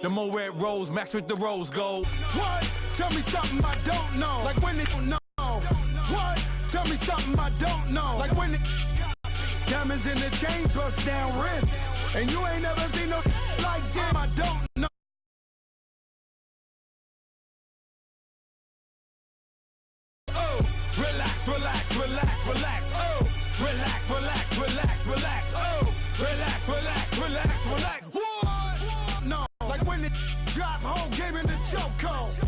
The more red rose, max with the rose gold. What? Tell me something I don't know. Like when it don't know. What? Tell me something I don't know. Like when it... Diamonds in the chains, bust down wrists. And you ain't never seen no like them. I don't know. Oh, relax, relax, relax, relax. Oh, relax, relax, relax, relax. Oh, relax, relax, relax, relax. What? No, like when the drop home, gave in the chokehold.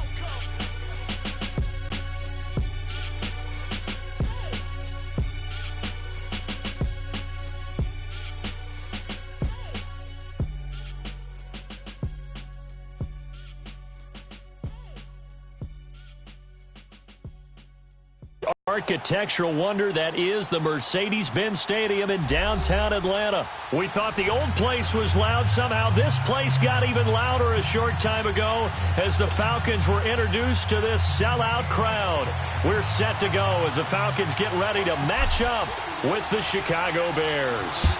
Architectural wonder that is the Mercedes-Benz Stadium in downtown Atlanta. We thought the old place was loud. Somehow this place got even louder a short time ago as the Falcons were introduced to this sellout crowd. We're set to go as the Falcons get ready to match up with the Chicago Bears.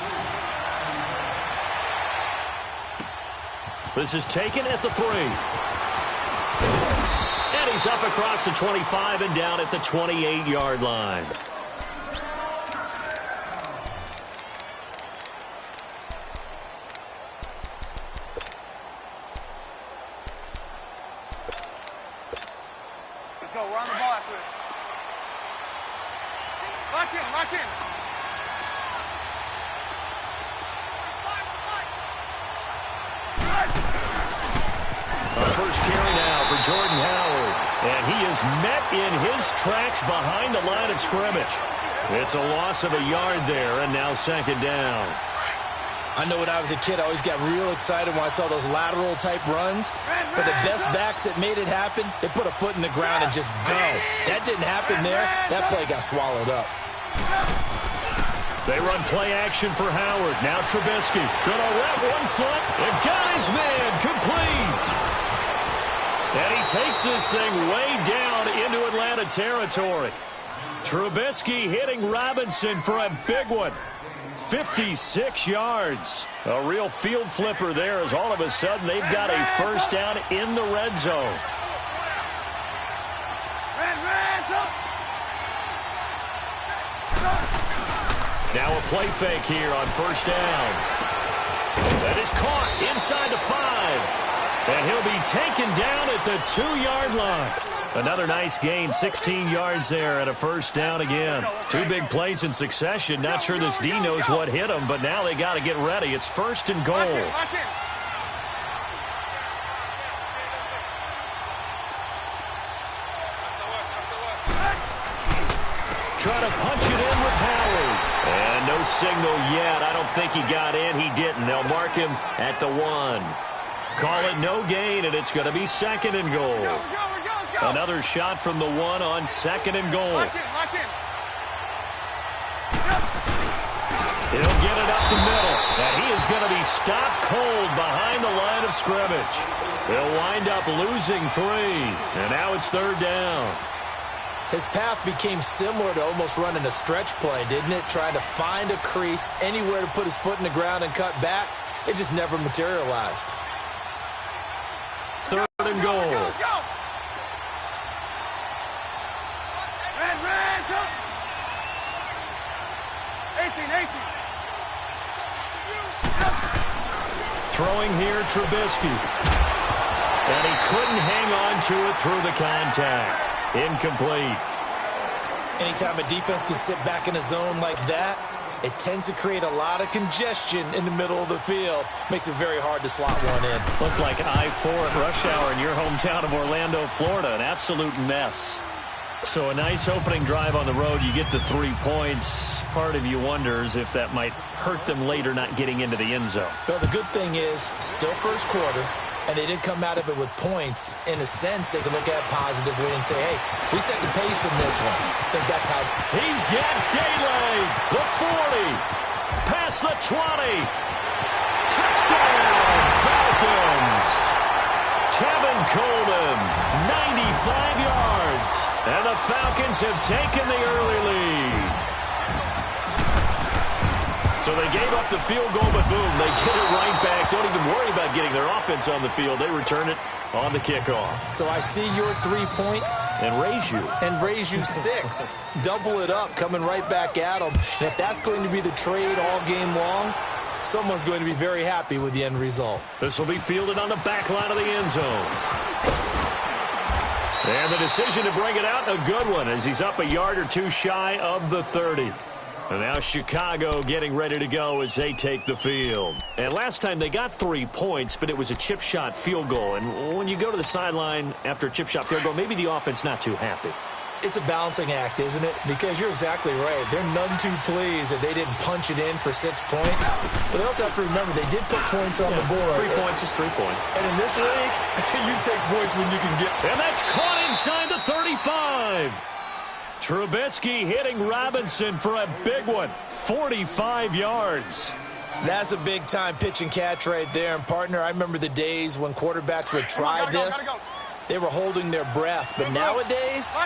This is taken at the 3. And he's up across the 25 and down at the 28-yard line. Let's go. We're on the ball after this. Lock in, lock in. A first carry now for Jordan Howard. And he is met in his tracks behind the line of scrimmage. It's a loss of a yard there, and now second down. I know when I was a kid, I always got real excited when I saw those lateral-type runs. But the best backs that made it happen, they put a foot in the ground and just go. That didn't happen there. That play got swallowed up. They run play action for Howard. Now Trubisky. Gonna wrap one foot and got his man complete. And he takes this thing way down into Atlanta territory. Trubisky hitting Robinson for a big one. 56 yards. A real field flipper there as all of a sudden they've got a first down in the red zone. Now a play fake here on first down. That is caught inside the 5. And he'll be taken down at the 2-yard line. Another nice gain, 16 yards there and a first down again. Two big plays in succession. Not sure this D knows what hit him, but now they got to get ready. It's first and goal. Try to punch it in with Howard. And no signal yet. I don't think he got in. He didn't. They'll mark him at the 1. Call it no gain, and it's going to be second and goal. Another shot from the 1 on second and goal. He'll get it up the middle, and he is going to be stopped cold behind the line of scrimmage. They'll wind up losing 3, and now it's third down. His path became similar to almost running a stretch play, didn't it? Trying to find a crease, anywhere to put his foot in the ground and cut back. It just never materialized. Third and goal. Let's go. Red, 18. Throwing here, Trubisky. And he couldn't hang on to it through the contact. Incomplete. Anytime a defense can sit back in a zone like that, it tends to create a lot of congestion in the middle of the field. Makes it very hard to slot one in. Looked like I-4 at rush hour in your hometown of Orlando, Florida. An absolute mess. So a nice opening drive on the road. You get the 3 points. Part of you wonders if that might hurt them later not getting into the end zone. Well, the good thing is, still first quarter, and they didn't come out of it with points. In a sense, they can look at it positively and say, hey, we set the pace in this one. I think that's how. He's got daylight. The 40. Past the 20. Touchdown, Falcons. Tevin Coleman, 95 yards. And the Falcons have taken the early lead. So they gave up the field goal, but boom, they get it right back. Don't even worry about getting their offense on the field. They return it on the kickoff. So I see your 3 points. And raise you 6. Double it up, coming right back at them. And if that's going to be the trade all game long, someone's going to be very happy with the end result. This will be fielded on the back line of the end zone. And the decision to bring it out, a good one, as he's up a yard or 2 shy of the 30. And now Chicago getting ready to go as they take the field. And last time they got 3 points, but it was a chip shot field goal. And when you go to the sideline after a chip shot field goal, maybe the offense not too happy. It's a balancing act, isn't it? Because you're exactly right. They're none too pleased that they didn't punch it in for 6 points. But they also have to remember they did put points on the board. 3 points is 3 points. And in this league, you take points when you can get. And that's caught inside the 35. Trubisky hitting Robinson for a big one. 45 yards. That's a big-time pitch and catch right there. And, partner, I remember the days when quarterbacks would try this. They were holding their breath. But nowadays,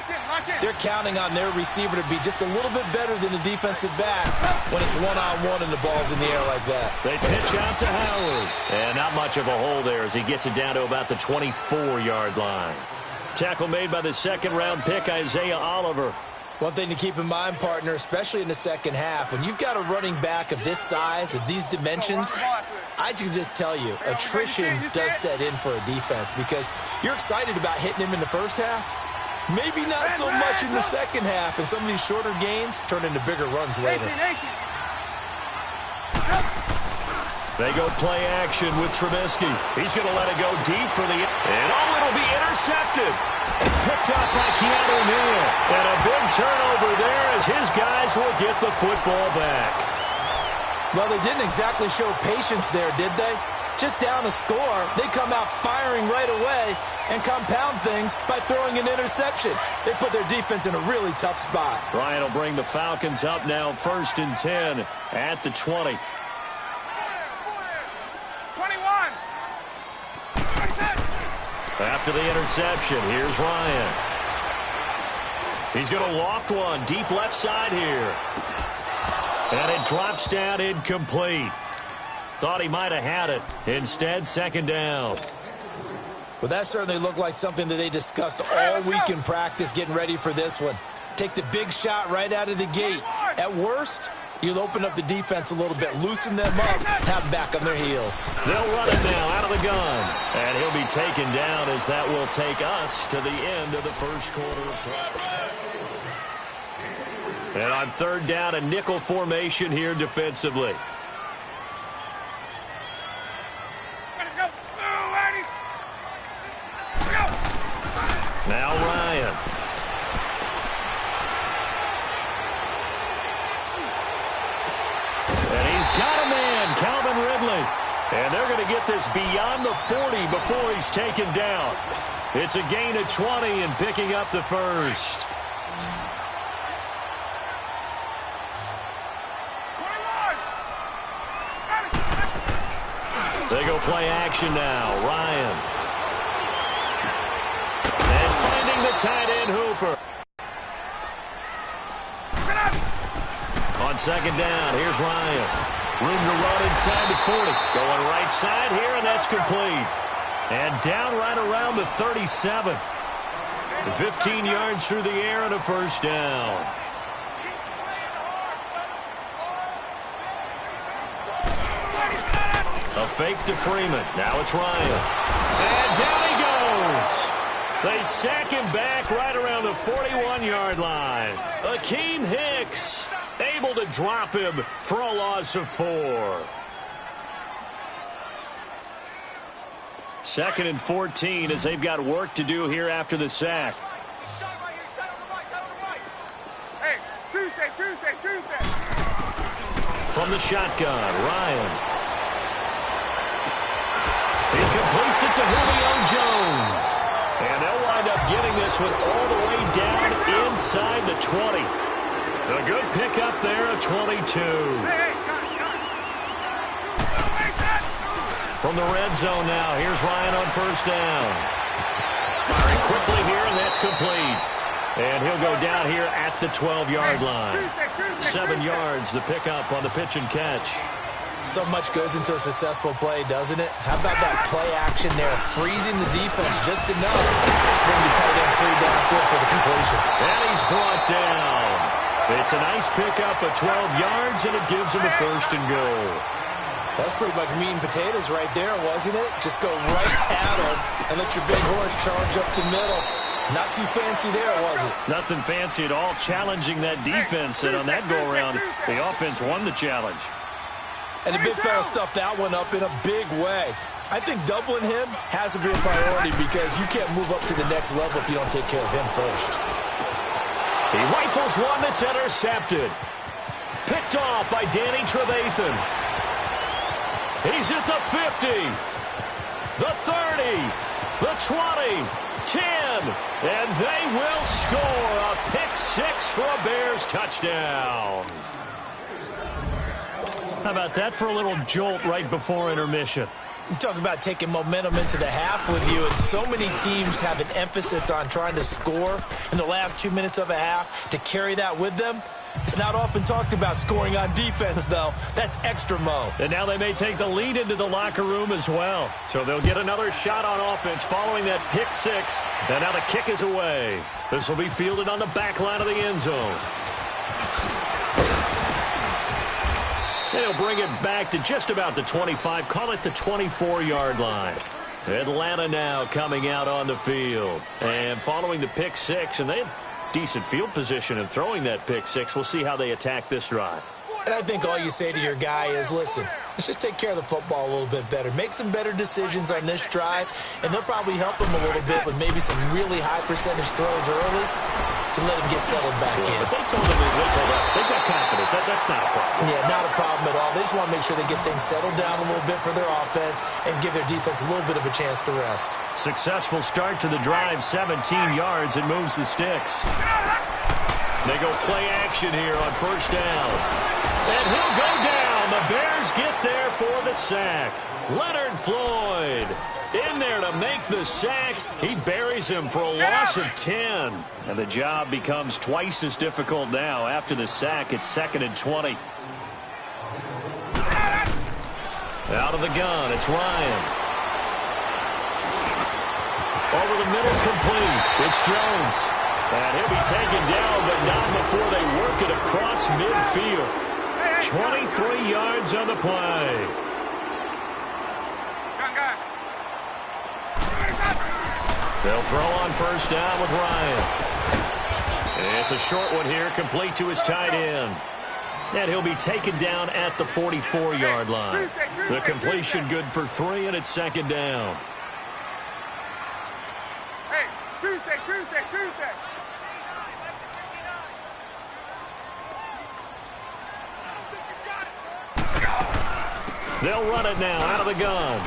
they're counting on their receiver to be just a little bit better than the defensive back when it's one-on-one and the ball's in the air like that. They pitch out to Howard. And not much of a hole there as he gets it down to about the 24-yard line. Tackle made by the second-round pick, Isaiah Oliver. One thing to keep in mind, partner, especially in the second half, when you've got a running back of this size, of these dimensions, I can just tell you, attrition does set in for a defense because you're excited about hitting him in the first half. Maybe not so much in the second half, and some of these shorter gains turn into bigger runs later. They go play action with Trubisky. He's going to let it go deep for the... And it'll be intercepted. Picked up by Keanu Neal. And a big turnover there as his guys will get the football back. Well, they didn't exactly show patience there, did they? Just down a score, they come out firing right away and compound things by throwing an interception. They put their defense in a really tough spot. Ryan will bring the Falcons up now, 1st and 10 at the 20. 21. After the interception, here's Ryan. He's going to loft one deep left side here. And it drops down incomplete. Thought he might have had it. Instead, 2nd down. Well, that certainly looked like something that they discussed all week in practice getting ready for this one. Take the big shot right out of the gate. At worst, you'll open up the defense a little bit, loosen them up, have them back on their heels. They'll run it now out of the gun. And he'll be taken down as that will take us to the end of the first quarter of play. And on 3rd down, a nickel formation here defensively. Now Ryan. And he's got a man, Calvin Ridley. And they're going to get this beyond the 40 before he's taken down. It's a gain of 20 and picking up the first. They go play action now. Ryan. And finding the tight end Hooper. On 2nd down, here's Ryan. Room to run inside the 40. Going right side here, and that's complete. And down right around the 37. 15 yards through the air and a 1st down. A fake to Freeman. Now it's Ryan. And down he goes. They sack him back right around the 41-yard line. Akeem Hicks able to drop him for a loss of 4. 2nd and 14 as they've got work to do here after the sack. Hey, Tuesday. From the shotgun, Ryan. He completes it to Julio Jones. And they'll wind up getting this one all the way down inside the 20. A good pickup there of 22. From the red zone now, here's Ryan on 1st down. Firing quickly here, and that's complete. And he'll go down here at the 12-yard line. 7 yards, the pickup on the pitch and catch. So much goes into a successful play, doesn't it? How about that play action there, freezing the defense just enough to swing the tight end free downfield for the completion. And he's brought down. It's a nice pickup of 12 yards, and it gives him a 1st and goal. That's pretty much meat and potatoes right there, wasn't it? Just go right at him and let your big horse charge up the middle. Not too fancy there, was it? Nothing fancy at all, challenging that defense, and on that go-around, the offense won the challenge. And the big fella stuffed that one up in a big way. I think doubling him has to be a priority because you can't move up to the next level if you don't take care of him first. He rifles one that's intercepted. Picked off by Danny Trevathan. He's at the 50, the 30, the 20, 10, and they will score a pick-6 for a Bears touchdown. How about that for a little jolt right before intermission? You talk about taking momentum into the half with you, and so many teams have an emphasis on trying to score in the last 2 minutes of a half to carry that with them. It's not often talked about scoring on defense, though. That's extra mo. And now they may take the lead into the locker room as well. So they'll get another shot on offense following that pick-6. And now the kick is away. This will be fielded on the back line of the end zone. They'll bring it back to just about the 25. Call it the 24-yard line. Atlanta now coming out on the field. And following the pick-6, and they have decent field position in throwing that pick-6. We'll see how they attack this drive. And I think all you say to your guy is, listen, let's just take care of the football a little bit better. Make some better decisions on this drive, and they'll probably help him a little bit with maybe some really high percentage throws early to let him get settled back in. But they told us, they've got confidence. That's not a problem. Yeah, not a problem at all. They just want to make sure they get things settled down a little bit for their offense and give their defense a little bit of a chance to rest. Successful start to the drive, 17 yards, and moves the sticks. They go play action here on 1st down. And he'll go down. The Bears get there for the sack. Leonard Floyd in there to make the sack. He buries him for a loss of 10. And the job becomes twice as difficult now. After the sack, it's 2nd and 20. Out of the gun, it's Ryan. Over the middle, complete. It's Jones. And he'll be taken down, but not before they work it across midfield. 23 yards on the play. They'll throw on 1st down with Ryan. It's a short one here, complete to his tight end. And he'll be taken down at the 44-yard line. The completion good for 3, and it's 2nd down. Hey, Tuesday. They'll run it now out of the gun.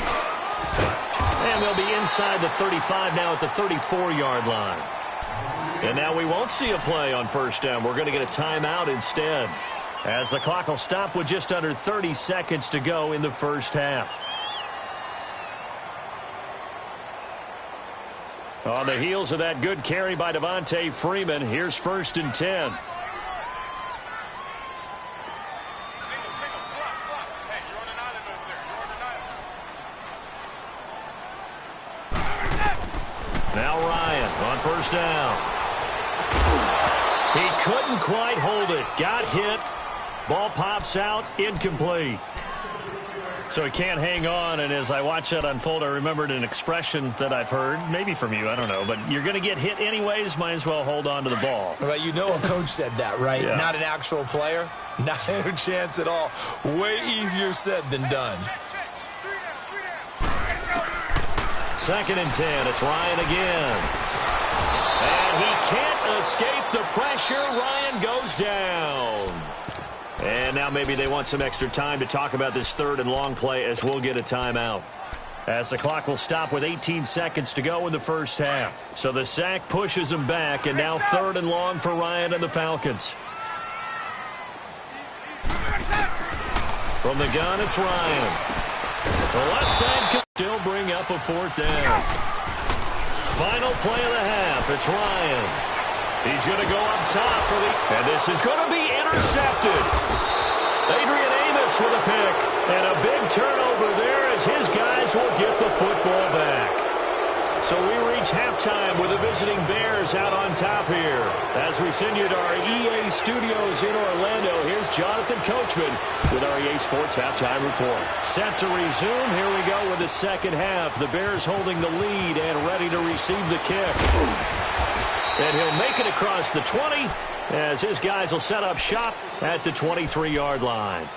And they'll be inside the 35 now at the 34-yard line. And now we won't see a play on 1st down. We're going to get a timeout instead, as the clock will stop with just under 30 seconds to go in the 1st half. On the heels of that good carry by Devontae Freeman, here's 1st and 10. Now Ryan on 1st down. He couldn't quite hold it. Got hit. Ball pops out. Incomplete. So he can't hang on, and as I watch that unfold, I remembered an expression that I've heard, maybe from you, I don't know, but you're going to get hit anyways, might as well hold on to the ball. Right, you know a coach said that, right? Yeah. Not an actual player. Not a chance at all. Way easier said than done. 2nd and 10. It's Ryan again. And he can't escape the pressure. Ryan goes down. And now maybe they want some extra time to talk about this 3rd and long play, as we'll get a timeout. As the clock will stop with 18 seconds to go in the 1st half. So the sack pushes him back, and now 3rd and long for Ryan and the Falcons. From the gun, it's Ryan. The left side can still bring up a 4th down. Final play of the half. It's Ryan. He's going to go up top for and this is going to be intercepted. Adrian Amos with a pick. And a big turnover there as his guys will get the football back. So we reach halftime with the visiting Bears out on top here. As we send you to our EA studios in Orlando, here's Jonathan Coachman with our EA Sports Halftime Report. Set to resume. Here we go with the second half. The Bears holding the lead and ready to receive the kick. And he'll make it across the 20 as his guys will set up shop at the 23-yard line.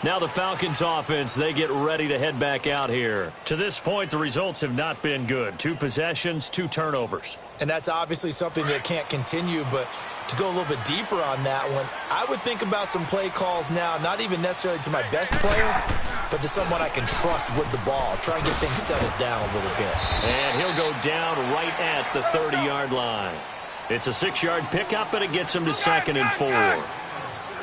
Now the Falcons offense, they get ready to head back out here. To this point, the results have not been good. 2 possessions, 2 turnovers. And that's obviously something that can't continue, but to go a little bit deeper on that one, I would think about some play calls now, not even necessarily to my best player, but to someone I can trust with the ball. Try and get things settled down a little bit. And he'll go down right at the 30-yard line. It's a 6-yard pickup, and it gets him to 2nd and 4.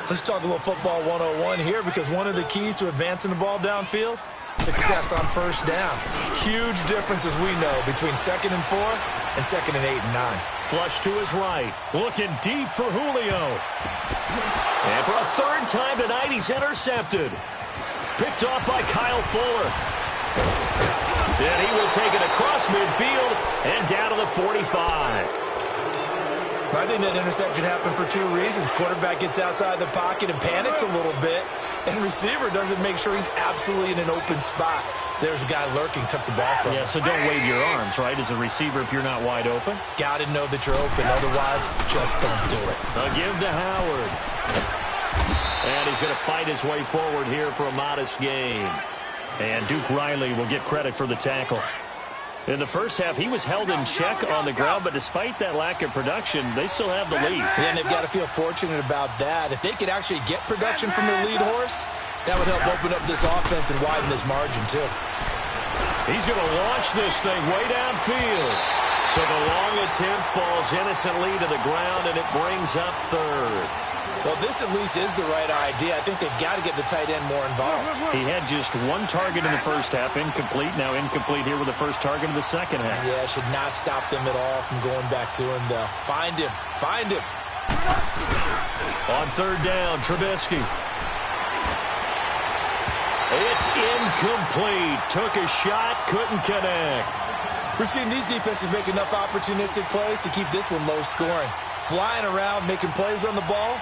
Let's talk a little football 101 here, because one of the keys to advancing the ball downfield, success on first down. Huge difference, as we know, between 2nd and 4 and 2nd and 8 and 9. Flush to his right. Looking deep for Julio. And for a 3rd time tonight, he's intercepted. Picked off by Kyle Fuller. And he will take it across midfield and down to the 45. I think that interception happened for 2 reasons. Quarterback gets outside the pocket and panics a little bit, and receiver doesn't make sure he's absolutely in an open spot. So there's a guy lurking, took the ball from him. Yeah, so don't wave your arms, right, as a receiver if you're not wide open. Got to know that you're open. Otherwise, just don't do it. A give to Howard. And he's going to fight his way forward here for a modest gain. And Duke Riley will get credit for the tackle. In the first half, he was held in check on the ground, but despite that lack of production, they still have the lead. Yeah, and they've got to feel fortunate about that. If they could actually get production from their lead horse, that would help open up this offense and widen this margin, too. He's going to launch this thing way downfield. So the long attempt falls innocently to the ground, and it brings up 3rd. Well, this at least is the right idea. I think they've got to get the tight end more involved. He had just 1 target in the first half, incomplete. Now incomplete here with the first target of the second half. Yeah, should not stop them at all from going back to him, though. Find him. Find him. On 3rd down, Trubisky. It's incomplete. Took a shot, couldn't connect. We've seen these defenses make enough opportunistic plays to keep this one low scoring. Flying around, making plays on the ball.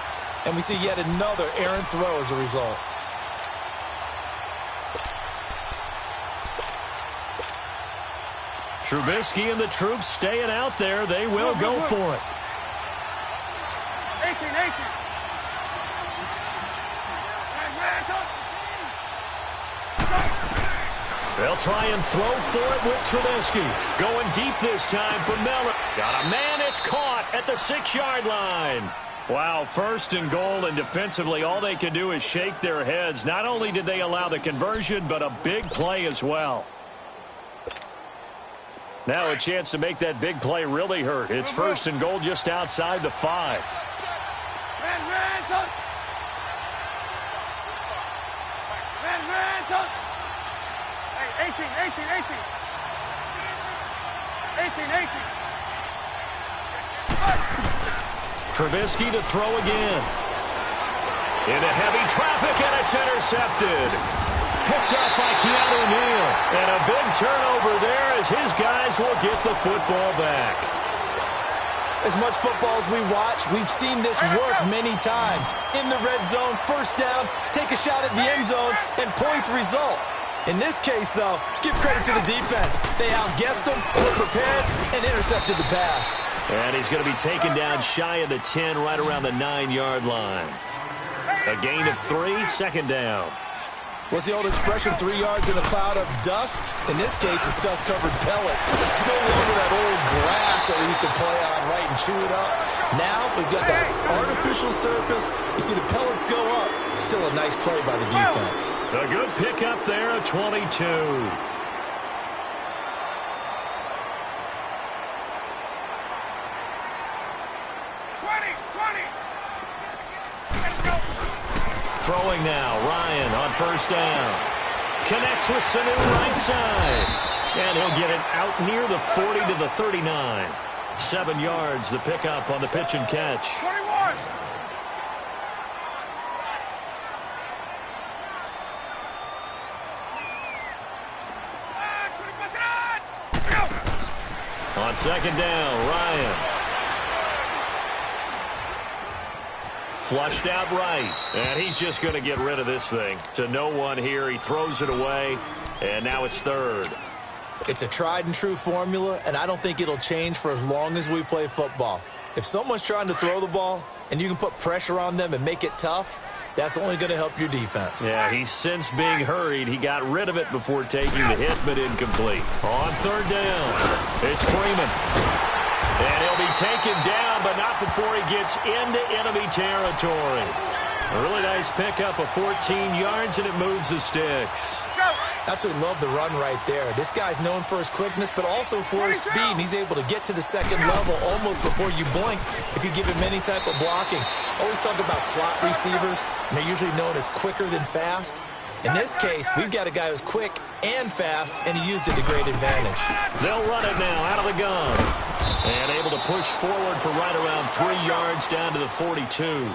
And we see yet another errant throw as a result. Trubisky and the troops staying out there. They will go for it. 18. They'll try and throw for it with Trubisky. Going deep this time for Miller. Got a man, it's caught at the 6-yard line. Wow, 1st and goal, and defensively all they can do is shake their heads. Not only did they allow the conversion, but a big play as well. Now a chance to make that big play really hurt. It's 1st and goal just outside the 5. Hey, 18. Trubisky to throw again. Into heavy traffic, and it's intercepted. Picked up by Keanu Neal. And a big turnover there as his guys will get the football back. As much football as we watch, we've seen this work many times. In the red zone, 1st down, take a shot at the end zone, and points result. In this case, though, give credit to the defense. They outguessed them, were prepared, and intercepted the pass. And he's going to be taken down shy of the 10, right around the 9-yard line. A gain of 3, 2nd down. What's the old expression, 3 yards in a cloud of dust? In this case, it's dust-covered pellets. It's no longer that old grass that we used to play on, right, and chew it up. Now, we've got that artificial surface. You see the pellets go up. Still a nice play by the defense. A good pickup there, a 22. 20. Throwing now, Ryan on 1st down. Connects with Sanu right side. And he'll get it out near the 40 to the 39. 7 yards, the pickup on the pitch and catch. 21. On second down, Ryan. Flushed out right. And he's just going to get rid of this thing. To no one here. He throws it away. And now it's third. It's a tried and true formula, and I don't think it'll change for as long as we play football. If someone's trying to throw the ball and you can put pressure on them and make it tough, that's only going to help your defense. Yeah, he's since being hurried. He got rid of it before taking the hit, but incomplete. On third down, it's Freeman. And he'll be taken down, but not before he gets into enemy territory. A really nice pickup of 14 yards, and it moves the sticks. Absolutely love the run right there. This guy's known for his quickness, but also for his speed. And he's able to get to the second level almost before you blink if you give him any type of blocking. Always talk about slot receivers, and they're usually known as quicker than fast. In this case, we've got a guy who's quick and fast, and he used it to great advantage. They'll run it now out of the gun. And able to push forward for right around 3 yards down to the 42.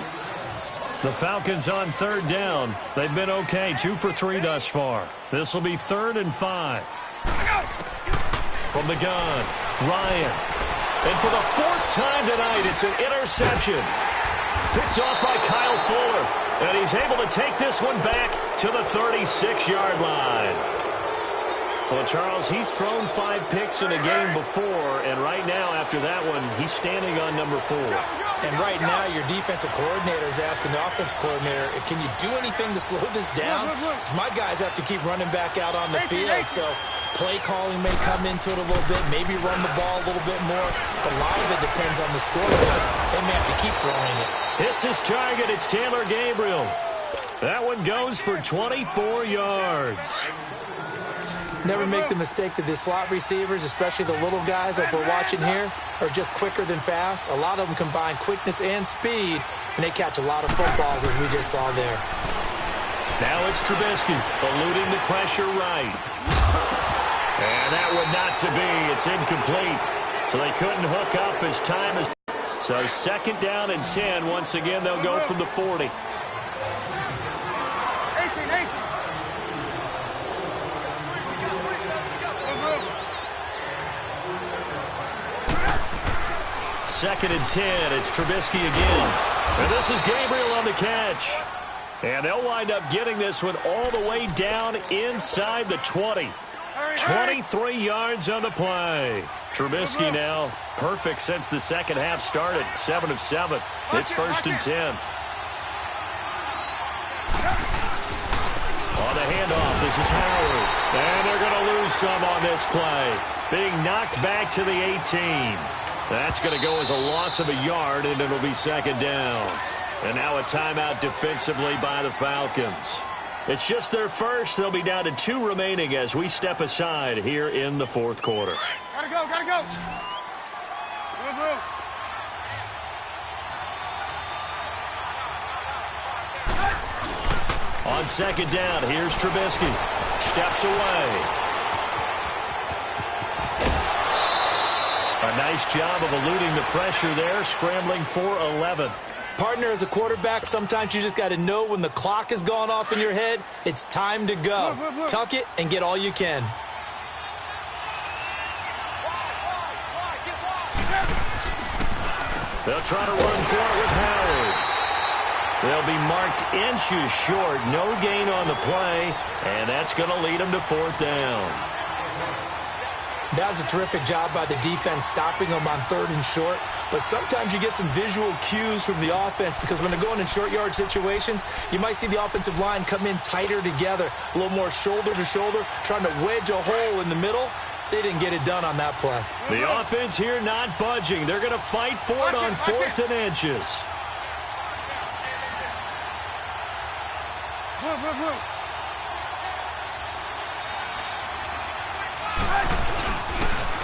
The Falcons on third down. They've been okay, 2 for 3 thus far. This will be 3rd and 5. From the gun, Ryan. And for the 4th time tonight, it's an interception. Picked off by Kyle Fuller. And he's able to take this one back to the 36-yard line. Well, Charles, he's thrown 5 picks in a game before, and right now, after that one, he's standing on number 4. And right now, your defensive coordinator is asking the offensive coordinator, can you do anything to slow this down? Because my guys have to keep running back out on the field, so play calling may come into it a little bit, maybe run the ball a little bit more, but a lot of it depends on the scoreboard. They may have to keep throwing it. Hits his target. It's Taylor Gabriel. That one goes for 24 yards. Never make the mistake that the slot receivers, especially the little guys like we're watching here, are just quicker than fast. A lot of them combine quickness and speed, and they catch a lot of footballs, as we just saw there. Now it's Trubisky, eluding the pressure right. And that one not to be. It's incomplete. So they couldn't hook up as time is. So 2nd down and 10. Once again, they'll go from the 40. 2nd and 10. It's Trubisky again. And this is Gabriel on the catch. And they'll wind up getting this one all the way down inside the 20. 23 yards on the play. Trubisky now perfect since the second half started. 7 of 7. It's 1st and 10. On the handoff, this is Howard. And they're going to lose some on this play. Being knocked back to the 18. That's going to go as a loss of a yard, and it'll be 2nd down. And now a timeout defensively by the Falcons. It's just their first. They'll be down to 2 remaining as we step aside here in the 4th quarter. Gotta go, gotta go. Move. On 2nd down, here's Trubisky. Steps away. A nice job of eluding the pressure there, scrambling for 11. Partner, as a quarterback, sometimes you just got to know when the clock has gone off in your head, it's time to go. Tuck it and get all you can. They'll try to run for it with Howard. They'll be marked inches short. No gain on the play, and that's going to lead them to 4th down. That was a terrific job by the defense stopping them on 3rd and short. But sometimes you get some visual cues from the offense because when they're going in short yard situations, you might see the offensive line come in tighter together, a little more shoulder to shoulder, trying to wedge a hole in the middle. They didn't get it done on that play. The offense here not budging. They're going to fight for it on 4th and inches. Move.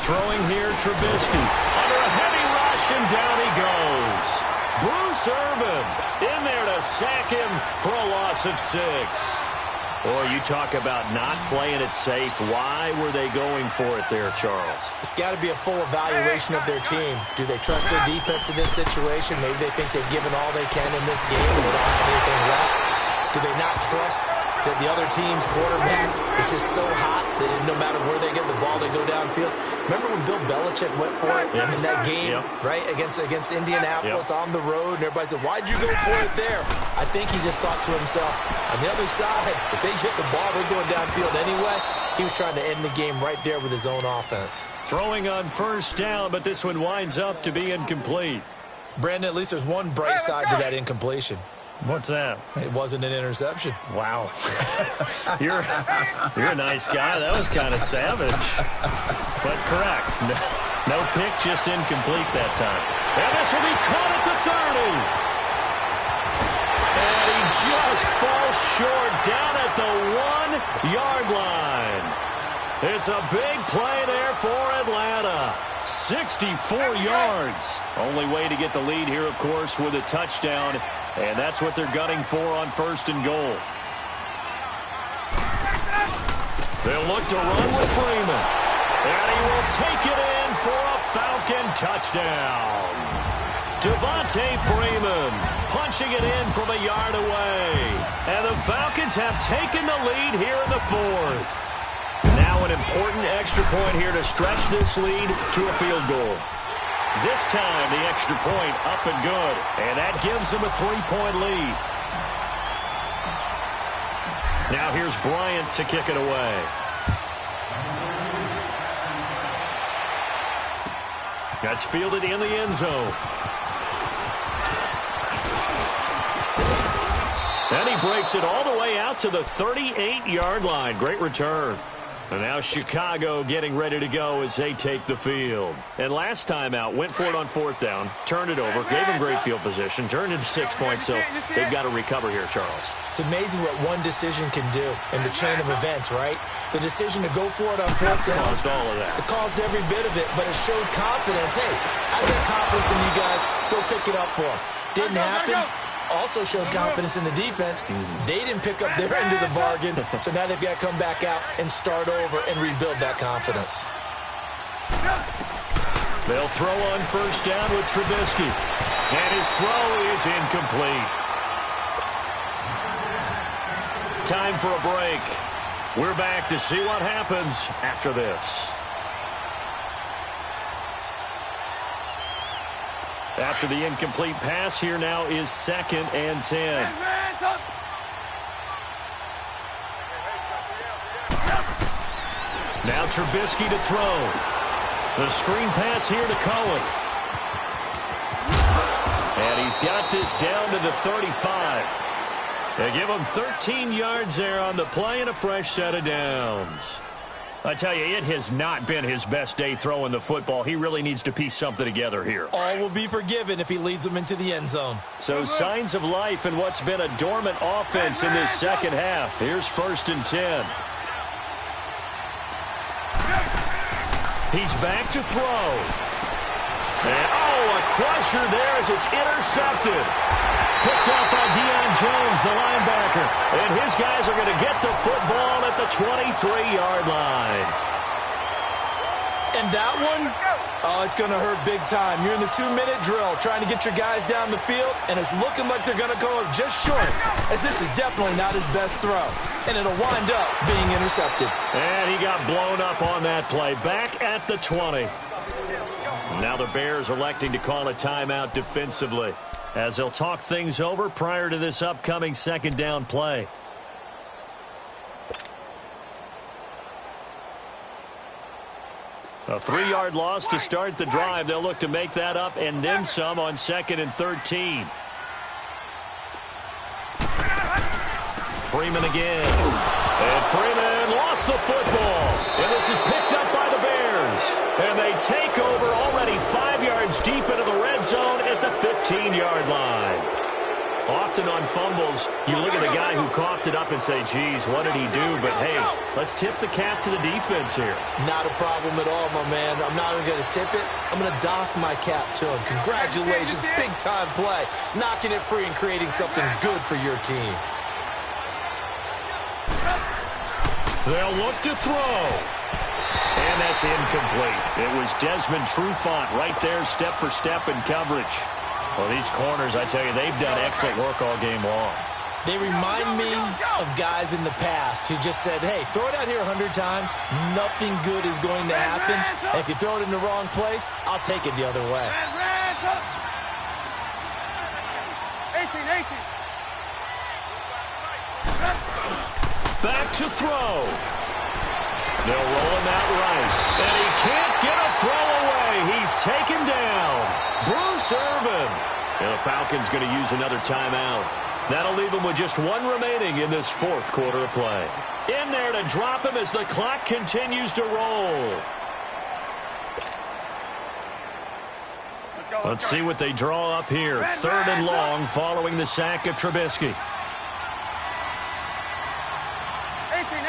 Throwing here, Trubisky. Under a heavy rush, and down he goes. Bruce Irvin in there to sack him for a loss of 6. Or you talk about not playing it safe. Why were they going for it there, Charles? It's got to be a full evaluation of their team. Do they trust their defense in this situation? Maybe they think they've given all they can in this game and they don't have anything left. Do they not trust that the other team's quarterback is just so hot that no matter where they get the ball, they go downfield? Remember when Bill Belichick went for it in that game, right, against Indianapolis on the road, and everybody said, why'd you go for it there? I think he just thought to himself, on the other side, if they get the ball, they're going downfield anyway. He was trying to end the game right there with his own offense. Throwing on first down, but this one winds up to be incomplete. Brandon, at least there's one bright side to that incompletion. What's that? It wasn't an interception. Wow. You're a nice guy. That was kind of savage. But correct. No pick, just incomplete that time. And this will be caught at the 30. And he just falls short down at the 1-yard line. It's a big play there for Atlanta. 64 yards. Only way to get the lead here, of course, with a touchdown. And that's what they're gunning for on first and goal. They'll look to run with Freeman. And he will take it in for a Falcon touchdown. Devontae Freeman punching it in from a yard away. And the Falcons have taken the lead here in the fourth. Now an important extra point here to stretch this lead to a field goal. This time, the extra point up and good. And that gives them a 3-point lead. Now here's Bryant to kick it away. That's fielded in the end zone. And he breaks it all the way out to the 38-yard line. Great return. And now Chicago getting ready to go as they take the field. And last time out, went for it on fourth down, turned it over, gave him great field position, turned into 6 points, so they've got to recover here, Charles. It's amazing what one decision can do in the chain of events, right? The decision to go for it on fourth down. Caused all of that. It caused every bit of it, but it showed confidence. Hey, I've got confidence in you guys. Go pick it up for them. Didn't happen. Also showed confidence in the defense. They didn't pick up their end of the bargain, so now they've got to come back out and start over and rebuild that confidence. They'll throw on first down with Trubisky. And his throw is incomplete. Time for a break. We're back to see what happens after this. After the incomplete pass, here now is 2nd and 10. Now Trubisky to throw. The screen pass here to Cohen. And he's got this down to the 35. They give him 13 yards there on the play and a fresh set of downs. I tell you, it has not been his best day throwing the football. He really needs to piece something together here. All will be forgiven if he leads them into the end zone. So signs of life in what's been a dormant offense in this second half. Here's 1st and 10. He's back to throw. And, a crusher there as it's intercepted. Picked up by Deion Jones, the linebacker. And his guys are going to get the football at the 23-yard line. And that one, it's going to hurt big time. You're in the 2-minute drill trying to get your guys down the field, and it's looking like they're going to go just short, as this is definitely not his best throw. And it'll wind up being intercepted. And he got blown up on that play. Back at the 20. Now the Bears electing to call a timeout defensively, as they'll talk things over prior to this upcoming second down play. A 3-yard loss to start the drive. They'll look to make that up and then some on 2nd and 13. Freeman again. And Freeman lost the football. And this is picked up by the Bears. And they take over already 5 yards deep into the red zone at the 15-yard line. Often on fumbles, you look at the guy who coughed it up and say, geez, what did he do? But, hey, let's tip the cap to the defense here. Not a problem at all, my man. I'm not even going to tip it. I'm going to doff my cap to him. Congratulations, big-time play. Knocking it free and creating something good for your team. They'll look to throw. And that's incomplete. It was Desmond Trufant right there, step for step in coverage. Well, these corners, I tell you, they've done excellent work all game long. They remind me of guys in the past who just said, hey, throw it out here 100 times. Nothing good is going to happen. And if you throw it in the wrong place, I'll take it the other way. 18. Back to throw. They'll roll him out right. And he can't get a throw away. He's taken down. Bruce Irvin. And the Falcons going to use another timeout. That'll leave him with just one remaining in this fourth quarter of play. In there to drop him as the clock continues to roll. Let's see what they draw up here. Third and long following the sack of Trubisky. 18.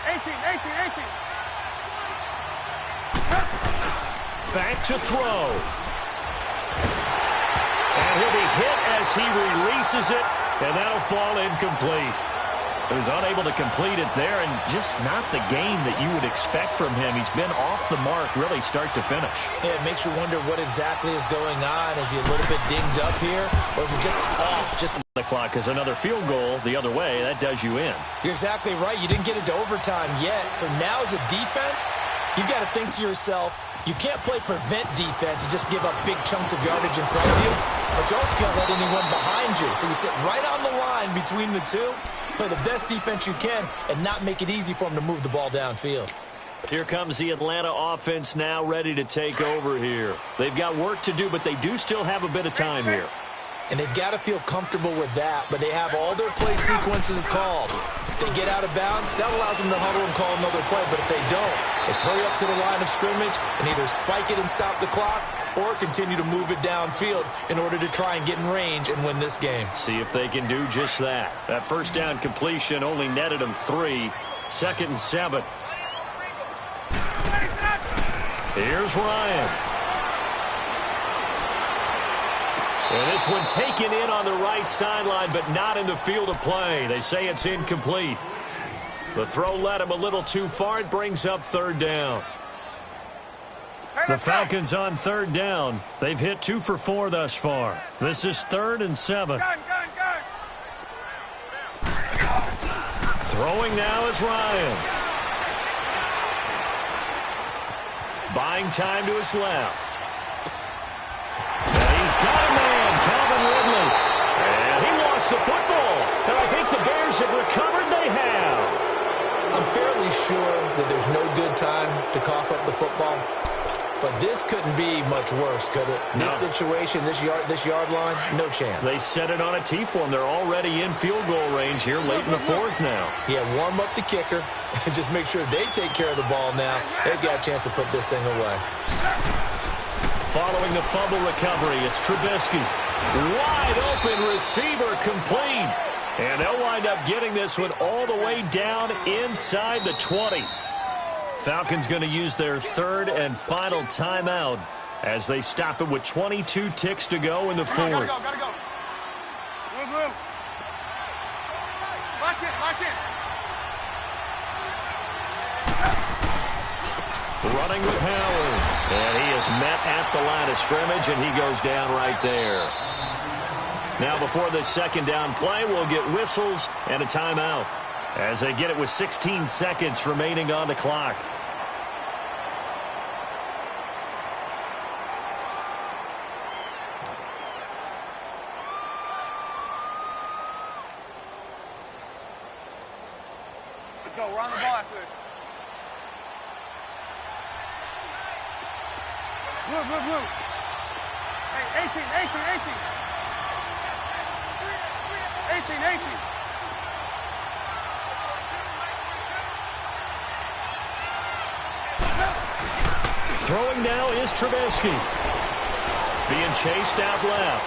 Hey, 18. Back to throw. And he'll be hit as he releases it, and that'll fall incomplete. So he's unable to complete it there, and just not the game that you would expect from him. He's been off the mark really start to finish. Yeah, it makes you wonder what exactly is going on. Is he a little bit dinged up here, or is it just off? Just the clock is another field goal the other way. That does you in. You're exactly right. You didn't get into overtime yet. So now as a defense, you've got to think to yourself, you can't play prevent defense and just give up big chunks of yardage in front of you, but you also can't let anyone behind you. So you sit right on the line between the two, play the best defense you can, and not make it easy for them to move the ball downfield. Here comes the Atlanta offense now ready to take over here. They've got work to do, but they do still have a bit of time here. And they've got to feel comfortable with that, but they have all their play sequences called. If they get out of bounds, that allows them to huddle and call another play, but if they don't, it's hurry up to the line of scrimmage and either spike it and stop the clock or continue to move it downfield in order to try and get in range and win this game. See if they can do just that. That first down completion only netted them 3. 2nd and 7. Here's Ryan. And this one taken in on the right sideline, but not in the field of play. They say it's incomplete. The throw led him a little too far. It brings up 3rd down. The Falcons on 3rd down. They've hit 2 for 4 thus far. This is 3rd and 7. Throwing now is Ryan. Buying time to his left. And he's got a man, Calvin Ridley. And he lost the football. And I think the Bears have recovered. They have. I'm fairly sure that there's no good time to cough up the football. But this couldn't be much worse, could it? No. This situation, this yard line, no chance. They set it on a T for him. They're already in field goal range here late in the 4th now. Yeah, warm up the kicker and just make sure they take care of the ball now. They've got a chance to put this thing away. Following the fumble recovery, it's Trubisky. Wide open receiver complete. And they'll wind up getting this one all the way down inside the 20. Falcons going to use their 3rd and final timeout as they stop it with 22 ticks to go in the 4th. Gotta go. Move. Lock in. Running with Howard. And he is met at the line of scrimmage, and he goes down right there. Now before this 2nd down play, we'll get whistles and a timeout as they get it with 16 seconds remaining on the clock. Let's go. We're on the ball after this. Move. Hey, 18. Throwing now is Trubisky. Being chased out left.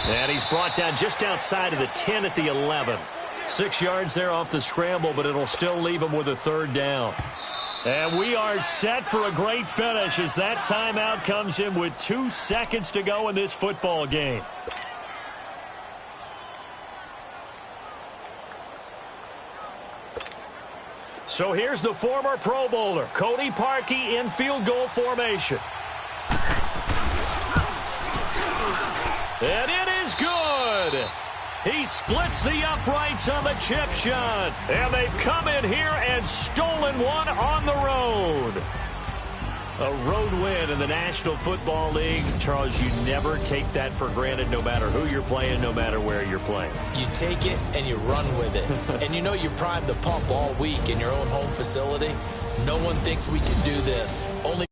And he's brought down just outside of the 10 at the 11. 6 yards there off the scramble, but it'll still leave him with a 3rd down. And we are set for a great finish as that timeout comes in with 2 seconds to go in this football game. So here's the former Pro Bowler, Cody Parkey, in field goal formation. And it is good. He splits the uprights on the chip shot. And they've come in here and stolen one on the road. A road win in the National Football League. Charles, you never take that for granted no matter who you're playing, no matter where you're playing. You take it and you run with it. And you know you primed the pump all week in your own home facility. No one thinks we can do this. Only